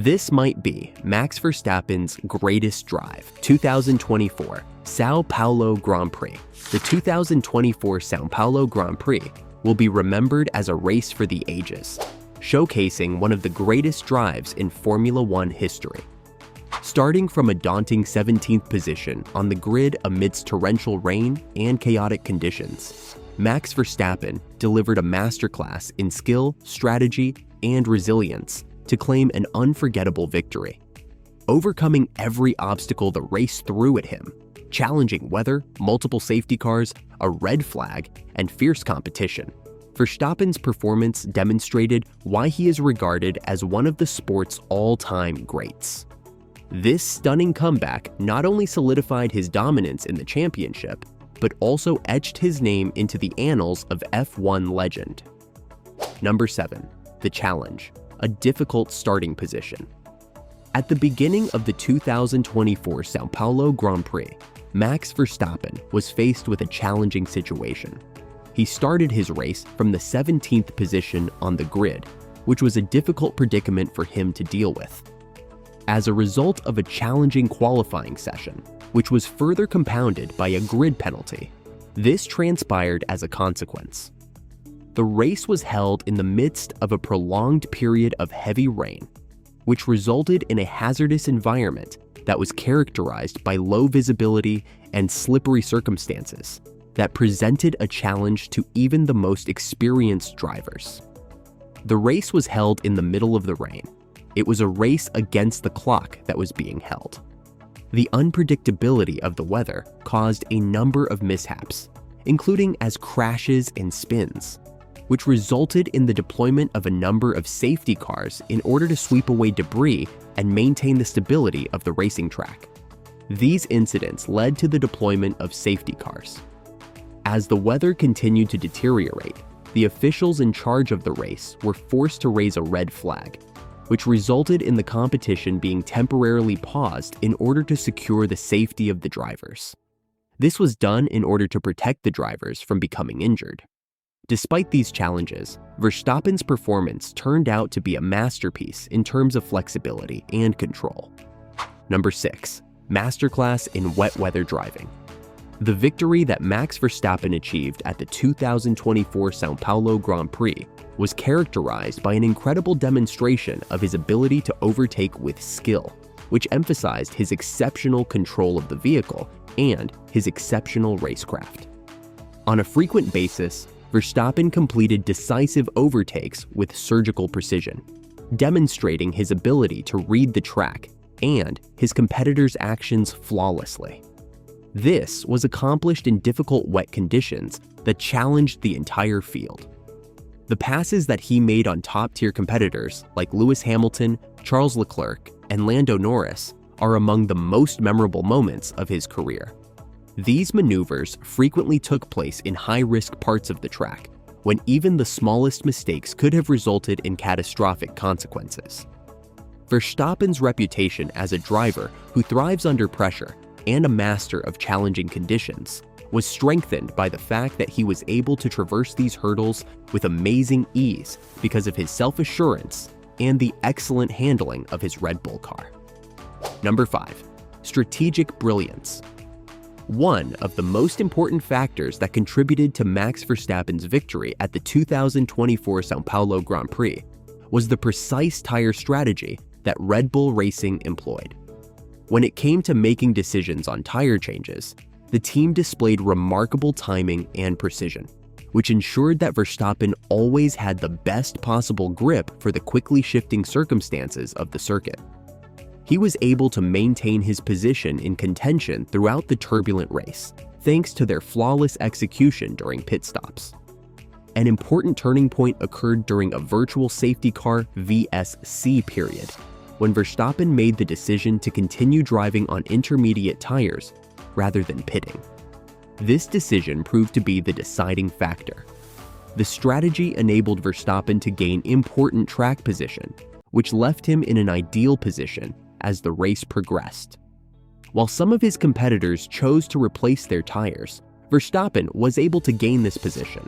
This might be Max Verstappen's greatest drive, 2024 Sao Paulo Grand Prix. The 2024 Sao Paulo Grand Prix will be remembered as a race for the ages, showcasing one of the greatest drives in Formula One history. Starting from a daunting 17th position on the grid amidst torrential rain and chaotic conditions, Max Verstappen delivered a masterclass in skill, strategy, and resilience to claim an unforgettable victory. Overcoming every obstacle the race threw at him, challenging weather, multiple safety cars, a red flag, and fierce competition, Verstappen's performance demonstrated why he is regarded as one of the sport's all-time greats. This stunning comeback not only solidified his dominance in the championship, but also etched his name into the annals of F1 legend. Number 7. The challenge, a difficult starting position. At the beginning of the 2024 Sao Paulo Grand Prix, Max Verstappen was faced with a challenging situation. He started his race from the 17th position on the grid, which was a difficult predicament for him to deal with. As a result of a challenging qualifying session, which was further compounded by a grid penalty, this transpired as a consequence. The race was held in the midst of a prolonged period of heavy rain, which resulted in a hazardous environment that was characterized by low visibility and slippery circumstances that presented a challenge to even the most experienced drivers. The race was held in the middle of the rain. It was a race against the clock that was being held. The unpredictability of the weather caused a number of mishaps, including as crashes and spins, which resulted in the deployment of a number of safety cars in order to sweep away debris and maintain the stability of the racing track. These incidents led to the deployment of safety cars. As the weather continued to deteriorate, the officials in charge of the race were forced to raise a red flag, which resulted in the competition being temporarily paused in order to secure the safety of the drivers. This was done in order to protect the drivers from becoming injured. Despite these challenges, Verstappen's performance turned out to be a masterpiece in terms of flexibility and control. Number 6. Masterclass in wet weather driving. The victory that Max Verstappen achieved at the 2024 Sao Paulo Grand Prix was characterized by an incredible demonstration of his ability to overtake with skill, which emphasized his exceptional control of the vehicle and his exceptional racecraft. On a frequent basis, Verstappen completed decisive overtakes with surgical precision, demonstrating his ability to read the track and his competitors' actions flawlessly. This was accomplished in difficult wet conditions that challenged the entire field. The passes that he made on top-tier competitors like Lewis Hamilton, Charles Leclerc, and Lando Norris are among the most memorable moments of his career. These maneuvers frequently took place in high-risk parts of the track, when even the smallest mistakes could have resulted in catastrophic consequences. Verstappen's reputation as a driver who thrives under pressure and a master of challenging conditions was strengthened by the fact that he was able to traverse these hurdles with amazing ease because of his self-assurance and the excellent handling of his Red Bull car. Number 5. Strategic brilliance. One of the most important factors that contributed to Max Verstappen's victory at the 2024 Sao Paulo Grand Prix was the precise tire strategy that Red Bull Racing employed. When it came to making decisions on tire changes, the team displayed remarkable timing and precision, which ensured that Verstappen always had the best possible grip for the quickly shifting circumstances of the circuit. He was able to maintain his position in contention throughout the turbulent race, thanks to their flawless execution during pit stops. An important turning point occurred during a virtual safety car VSC period, when Verstappen made the decision to continue driving on intermediate tires rather than pitting. This decision proved to be the deciding factor. The strategy enabled Verstappen to gain important track position, which left him in an ideal position as the race progressed. While some of his competitors chose to replace their tires, Verstappen was able to gain this position.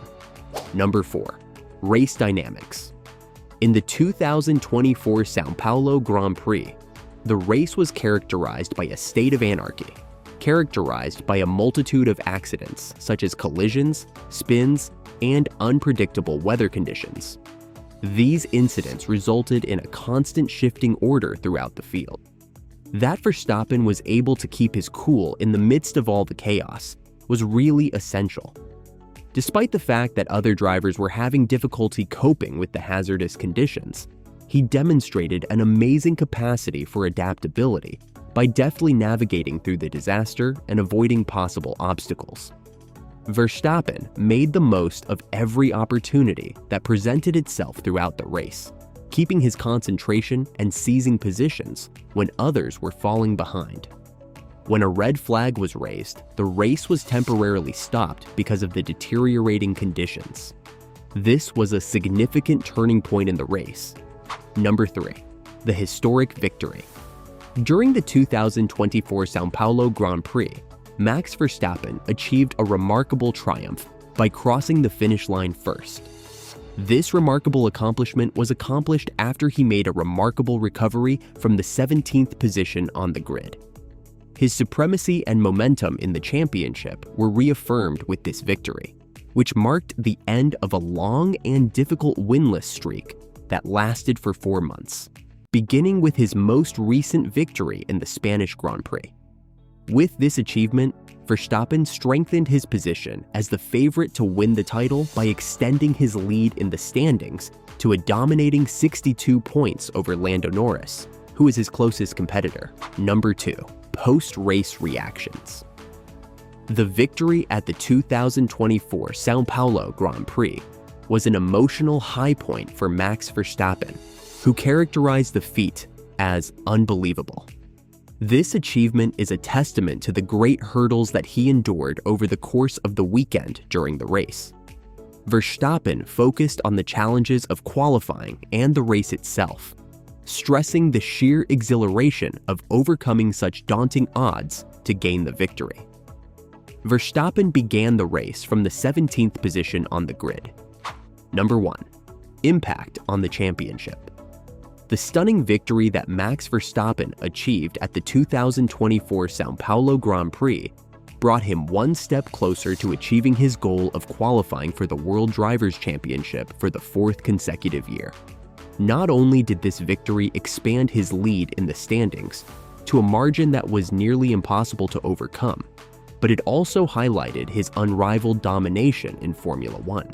Number 4. Race dynamics. In the 2024 Sao Paulo Grand Prix, the race was characterized by a state of anarchy, characterized by a multitude of accidents such as collisions, spins, and unpredictable weather conditions. These incidents resulted in a constant shifting order throughout the field. That Verstappen was able to keep his cool in the midst of all the chaos was really essential. Despite the fact that other drivers were having difficulty coping with the hazardous conditions, he demonstrated an amazing capacity for adaptability by deftly navigating through the disaster and avoiding possible obstacles. Verstappen made the most of every opportunity that presented itself throughout the race, keeping his concentration and seizing positions when others were falling behind. When a red flag was raised, the race was temporarily stopped because of the deteriorating conditions. This was a significant turning point in the race. Number 3. The historic victory. During the 2024 Sao Paulo Grand Prix, Max Verstappen achieved a remarkable triumph by crossing the finish line first. This remarkable accomplishment was accomplished after he made a remarkable recovery from the 17th position on the grid. His supremacy and momentum in the championship were reaffirmed with this victory, which marked the end of a long and difficult winless streak that lasted for 4 months, beginning with his most recent victory in the Spanish Grand Prix. With this achievement, Verstappen strengthened his position as the favorite to win the title by extending his lead in the standings to a dominating 62 points over Lando Norris, who is his closest competitor. Number 2. Post-race reactions. The victory at the 2024 Sao Paulo Grand Prix was an emotional high point for Max Verstappen, who characterized the feat as unbelievable. This achievement is a testament to the great hurdles that he endured over the course of the weekend during the race. Verstappen focused on the challenges of qualifying and the race itself, stressing the sheer exhilaration of overcoming such daunting odds to gain the victory. Verstappen began the race from the 17th position on the grid. Number 1. Impact on the championship. The stunning victory that Max Verstappen achieved at the 2024 Sao Paulo Grand Prix brought him one step closer to achieving his goal of qualifying for the World Drivers' Championship for the 4th consecutive year. Not only did this victory expand his lead in the standings to a margin that was nearly impossible to overcome, but it also highlighted his unrivaled domination in Formula One.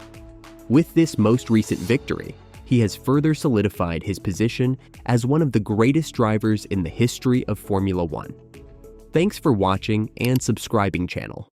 With this most recent victory, he has further solidified his position as one of the greatest drivers in the history of Formula One. Thanks for watching and subscribing channel.